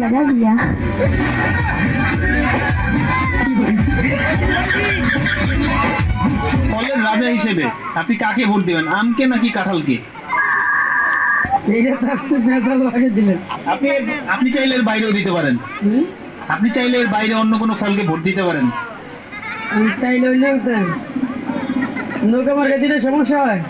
लगा दिया। ফলের রাজা হিসেবে আপনি কাকে ভোট দিবেন, আমকে নাকি কাঁঠালকে? আপনি আপনি চাইলে এর বাইরেও দিতে পারেন, আপনি চাইলে এর বাইরে অন্য কোনো ফলকে ভোট দিতে পারেন। চাইলে নৌকা মার্কা দিলে সমস্যা হয়।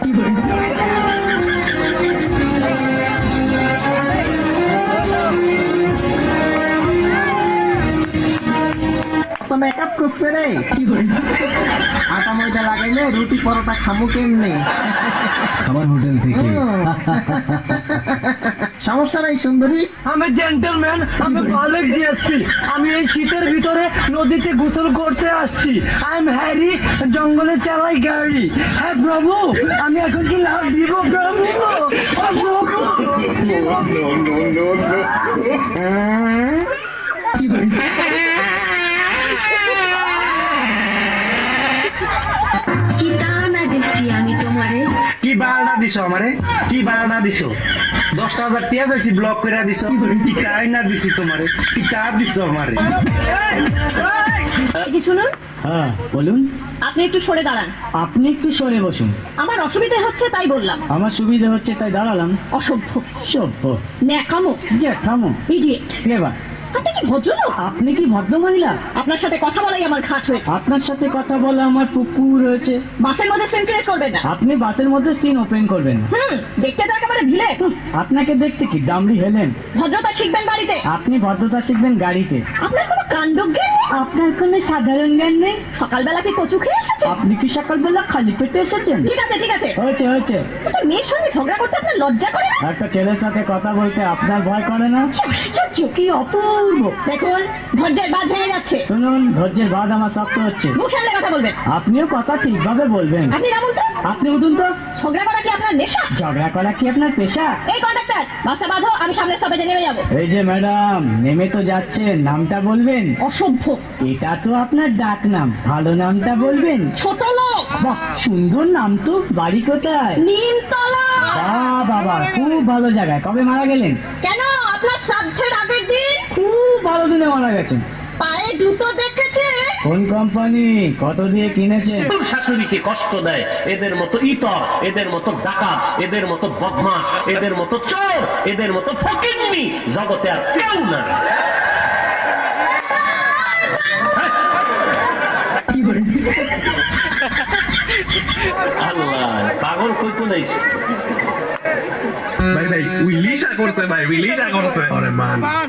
তো মেকআপ করছে রে, আটা ময়দা লাগাইলে রুটি পরোটা খামু কেমনে? আমার হোটেল থেকে। সমস্যা নাই সুন্দরী, আমি জেন্টলম্যান, আমি বালেক দিয়েছি। আমি এই শীতের ভিতরে নদীতে গোসল করতে আসছি। আই এম হ্যারি, জঙ্গলে চালাই গাড়ি। হ্যাঁ প্রভু, আমি এখন কি লাভ দিব প্রভু? ও কি বাড়া দিছো আমারে? কি বাড়া দিছো? 10,000 টিয়া চাইছি, ব্লক করে দিছো। কি তাই না দিছি তোমারে? কি তা দিছো আমারে? কি শুনুন, হ্যাঁ বলুন। আপনি একটু সরে দাঁড়ান। আপনি একটু সরে বসুন। আমার অসুবিধা হচ্ছে তাই বললাম। আমার সুবিধা হচ্ছে তাই দাঁড়ালাম। অসভ্য, সভ্য, ন্যাকামো, জ্যাঠামো, ইডিয়েট। এবার আপনি কি ভদ্রলোক? আপনি কি ভদ্র মহিলা? আপনার সাথে কথা বলাই আমার ঘাট হয়েছে। আপনার সাথে কথা বলা আমার পুকুর হয়েছে। বাসের মধ্যে সিন ক্রিয়েট করবেন না। আপনি বাসের মধ্যে সিন ওপেন করবেন না। দেখতে তো একেবারে ভিলে। আপনাকে দেখতে কি দামড়ি হেলেন? ভদ্রতা শিখবেন বাড়িতে। আপনি ভদ্রতা শিখবেন গাড়িতে। আপনার কোনো কাণ্ডজ্ঞান নেই। আপনার কোনো সাধারণ জ্ঞান নেই। সকালবেলা কি কচু খেয়ে এসেছেন? আপনি কি সকালবেলা খালি পেটে এসেছেন? ঠিক আছে ঠিক আছে, হয়েছে হয়েছে। একটা মেয়ের সঙ্গে ঝগড়া করতে আপনার লজ্জা করে না? একটা ছেলের সাথে কথা বলতে আপনার ভয় করে না? কি আশ্চর্য, কি অপূর্ব। দেখুন, ধৈর্যের বাঁধ ভেঙে যাচ্ছে। শুনুন, ধৈর্যের বাদ আমার শক্ত হচ্ছে। মুখ সামলে কথা বলবেন। আপনিও কথা ঠিকভাবে বলবেন। আপনি নামুন তো। আপনি উঠুন তো। ঝগড়া করা কি আপনার নেশা? ঝগড়া করা কি আপনার পেশা? এই কন্ডাক্টর, বাসটা বাঁধো, আমি সামনের স্টপেজে নেমে যাবো। এই যে ম্যাডাম, নেমে তো যাচ্ছেন, নামটা বলবেন। অসভ্য, এটা তো আপনার ডাক নাম, ভালো নামটা বলবেন। ছোট লোক। বাহ, সুন্দর নাম তো। বাড়ি কোথায়? নিমতলা। বাহ বাবা, খুব ভালো জায়গায়। কবে মারা গেলেন? কেন, আপনার শ্রাদ্ধের আগের দিন। খুব ভালো দিনে মারা গেছেন। পায়ে জুতো দেখেছে? কোন কোম্পানি? কত দিয়ে কিনেছেন? শাশুড়িকে কষ্ট দেয়, এদের মতো ইতর, এদের মতো ডাকাত, এদের মতো বদমাশ, এদের মতো চোর, এদের মতো ফকিন্নি জগতে আর কেউ না। আল্লাহ, পাগল কইতো নাই। ভাই উইলিশা করতে ভাই, উইলিশা করতে। আরে মান